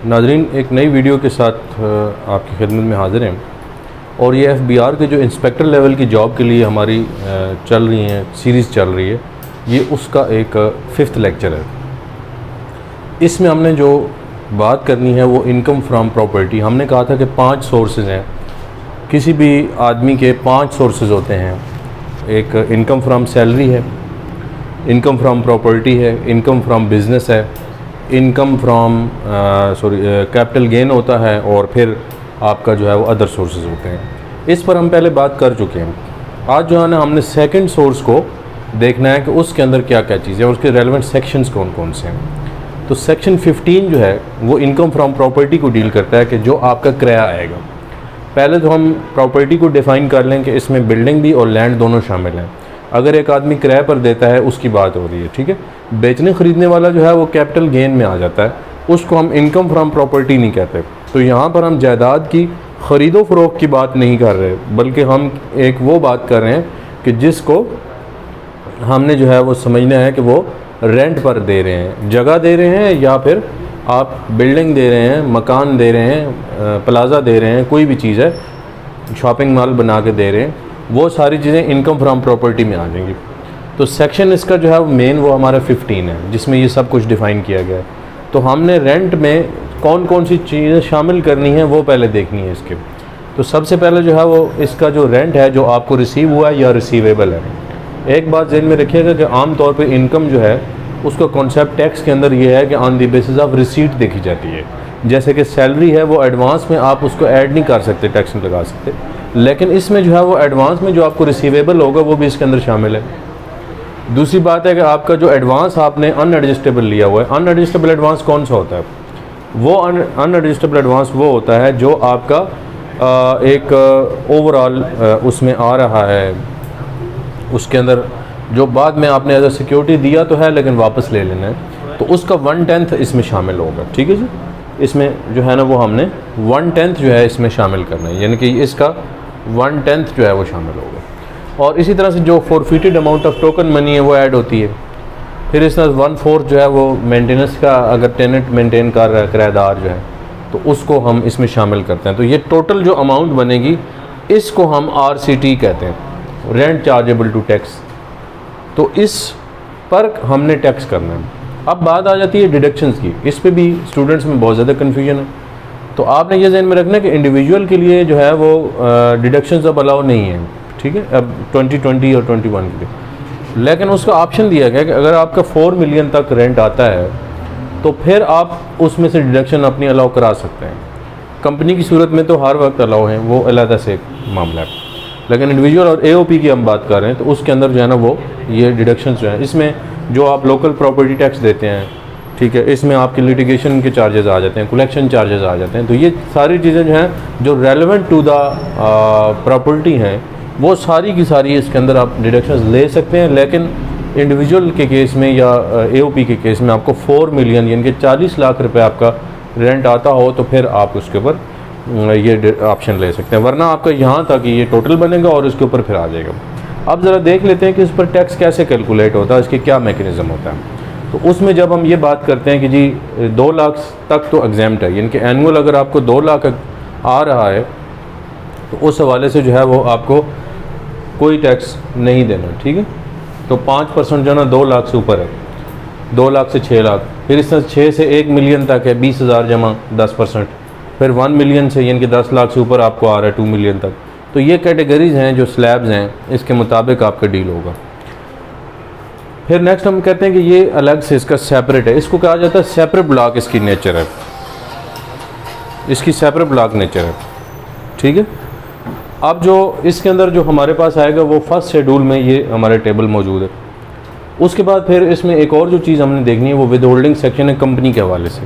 नाज़रीन, एक नई वीडियो के साथ आपकी खिदमत में हाज़िर हैं और ये FBR के जो इंस्पेक्टर लेवल की जॉब के लिए हमारी चल रही हैं सीरीज़ चल रही है, ये उसका एक 5th लेक्चर है। इसमें हमने जो बात करनी है वो इनकम फ्रॉम प्रॉपर्टी। हमने कहा था कि 5 सोर्सेज हैं, किसी भी आदमी के 5 सोर्सेज होते हैं। एक इनकम फ्रॉम सैलरी है, इनकम फ्रॉम प्रॉपर्टी है, इनकम फ्रॉम बिज़नेस है, इनकम फ्रॉम कैपिटल गेन होता है, और फिर आपका जो है वो अदर सोर्सेज होते हैं। इस पर हम पहले बात कर चुके हैं। आज जो है ना हमने सेकंड सोर्स को देखना है कि उसके अंदर क्या क्या चीज़ें और उसके रेलेवेंट सेक्शंस कौन कौन से हैं। तो सेक्शन 15 जो है वो इनकम फ्रॉम प्रॉपर्टी को डील करता है कि जो आपका किराया आएगा। पहले तो हम प्रॉपर्टी को डिफ़ाइन कर लें कि इसमें बिल्डिंग भी और लैंड दोनों शामिल हैं। अगर एक आदमी किराए पर देता है उसकी बात हो रही है, ठीक है। बेचने ख़रीदने वाला जो है वो कैपिटल गेन में आ जाता है, उसको हम इनकम फ्रॉम प्रॉपर्टी नहीं कहते। तो यहाँ पर हम जायदाद की ख़रीदो फ़रोख्त की बात नहीं कर रहे, बल्कि हम एक वो बात कर रहे हैं कि जिसको हमने जो है वो समझना है कि वो रेंट पर दे रहे हैं, जगह दे रहे हैं, या फिर आप बिल्डिंग दे रहे हैं, मकान दे रहे हैं, प्लाज़ा दे रहे हैं, कोई भी चीज़ है, शॉपिंग मॉल बना के दे रहे हैं, वो सारी चीज़ें इनकम फ्रॉम प्रॉपर्टी में आ जाएंगी। तो सेक्शन इसका जो है वो मेन वो हमारा 15 है, जिसमें ये सब कुछ डिफ़ाइन किया गया है। तो हमने रेंट में कौन कौन सी चीज़ें शामिल करनी है वो पहले देखनी है इसके। तो सबसे पहले जो है वो इसका जो रेंट है जो आपको रिसीव हुआ है या रिसीवेबल है। एक बात ज़हन में रखिएगा कि आम तौर पे इनकम जो है उसका कॉन्सेप्ट टैक्स के अंदर ये है कि on the basis of receipt देखी जाती है। जैसे कि सैलरी है वो एडवांस में आप उसको ऐड नहीं कर सकते, टैक्स नहीं लगा सकते, लेकिन इसमें जो है वो एडवांस में जो आपको रिसीवेबल होगा वो भी इसके अंदर शामिल है। दूसरी बात है कि आपका जो एडवांस आपने अनएडजस्टेबल लिया हुआ है, अनएडजस्टेबल एडवांस कौन सा होता है? वो अनएडजस्टेबल एडवांस वो होता है जो आपका एक ओवरऑल उसमें आ रहा है, उसके अंदर जो बाद में आपने एज अ सिक्योरिटी दिया तो है लेकिन वापस ले लेना है, तो उसका 1/10 इसमें शामिल होगा। ठीक है जी, इसमें जो है ना वो हमने 1/10 जो है इसमें शामिल करना है, यानी कि इसका 1/10 जो है वो शामिल होगा। और इसी तरह से जो forfeited amount of token money है वो ऐड होती है। फिर इस तरह 1/4 जो है वो मेंटेनेंस का, अगर टेनेंट मेंटेन कर रहा है, किराएदार जो है, तो उसको हम इसमें शामिल करते हैं। तो ये टोटल जो अमाउंट बनेगी इसको हम RCT कहते हैं, रेंट चार्जेबल टू टैक्स। तो इस पर हमने टैक्स करना है। अब बात आ जाती है डिडक्शंस की। इस पे भी स्टूडेंट्स में बहुत ज़्यादा कन्फ्यूजन है। तो आपने ये ज़हन में रखना है कि इंडिविजुअल के लिए जो है वो डिडक्शंस अब अलाउ नहीं है, ठीक है, अब 2020 और 21 के लिए। लेकिन उसका ऑप्शन दिया गया कि अगर आपका 4 मिलियन तक रेंट आता है तो फिर आप उसमें से डिडक्शन अपनी अलाउ करा सकते हैं। कंपनी की सूरत में तो हर वक्त अलाउ है, वो अलग से एक मामला है। लेकिन इंडिविजुअल और AOP की हम बात कर रहे हैं तो उसके अंदर जो है ना वो ये डिडक्शंस जो हैं, इसमें जो आप लोकल प्रॉपर्टी टैक्स देते हैं, ठीक है, इसमें आपके लिटिगेशन के चार्जेस आ जाते हैं, कलेक्शन चार्जेस आ जाते हैं। तो ये सारी चीज़ें जो हैं जो रेलेवेंट टू द प्रॉपर्टी हैं वो सारी की सारी इसके अंदर आप डिडक्शंस ले सकते हैं। लेकिन इंडिविजुअल के केस में या AOP के केस में आपको 4 मिलियन यानी कि 40 लाख रुपए आपका रेंट आता हो तो फिर आप उसके ऊपर ये ऑप्शन ले सकते हैं, वरना आपका यहाँ तक ये टोटल बनेगा और इसके ऊपर फिर आ जाएगा। अब ज़रा देख लेते हैं कि इस पर टैक्स कैसे कैलकुलेट होता है, इसके क्या मैकेनिज़्म होता है। तो उसमें जब हम ये बात करते हैं कि जी 2 लाख तक तो एग्जाम्प्ट है, यानी कि एनुअल अगर आपको 2 लाख आ रहा है तो उस हवाले से जो है वो आपको कोई टैक्स नहीं देना, ठीक है। तो 5% जो है ना 2 लाख से ऊपर है, 2 लाख से 6 लाख, फिर इस तरह 6 से 1 मिलियन तक है 20,000 जमा 10%, फिर 1 मिलियन से यानी कि 10 लाख से ऊपर आपको आ रहा है 2 मिलियन तक। तो ये कैटेगरीज हैं जो स्लैब्स हैं, इसके मुताबिक आपका डील होगा। फिर नेक्स्ट हम कहते हैं कि ये अलग से इसका सेपरेट है, इसको कहा जाता है सेपरेट ब्लॉक, इसकी नेचर है, इसकी सेपरेट ब्लॉक नेचर है, ठीक है। अब जो इसके अंदर जो हमारे पास आएगा वो फर्स्ट शेड्यूल में ये हमारे टेबल मौजूद है। उसके बाद फिर इसमें एक और जो चीज़ हमने देखनी है वो विद होल्डिंग सेक्शन है। कंपनी के हवाले से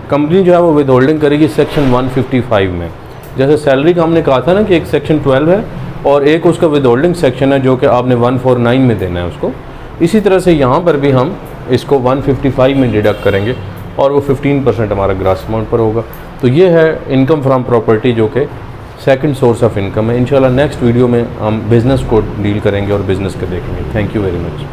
कंपनी जो है वो विद होल्डिंग करेगी सेक्शन 155 में। जैसे सैलरी का हमने कहा था ना कि एक सेक्शन 12 है और एक उसका विद होल्डिंग सेक्शन है जो कि आपने 149 में देना है उसको। इसी तरह से यहाँ पर भी हम इसको 155 में डिडक्ट करेंगे और वो 15% हमारा ग्रास अमाउंट पर होगा। तो ये है इनकम फ्रॉम प्रॉपर्टी जो कि सेकंड सोर्स ऑफ इनकम है। इंशाल्लाह नेक्स्ट वीडियो में हम बिज़नेस को डील करेंगे और बिज़नेस का देखेंगे। Thank you very much.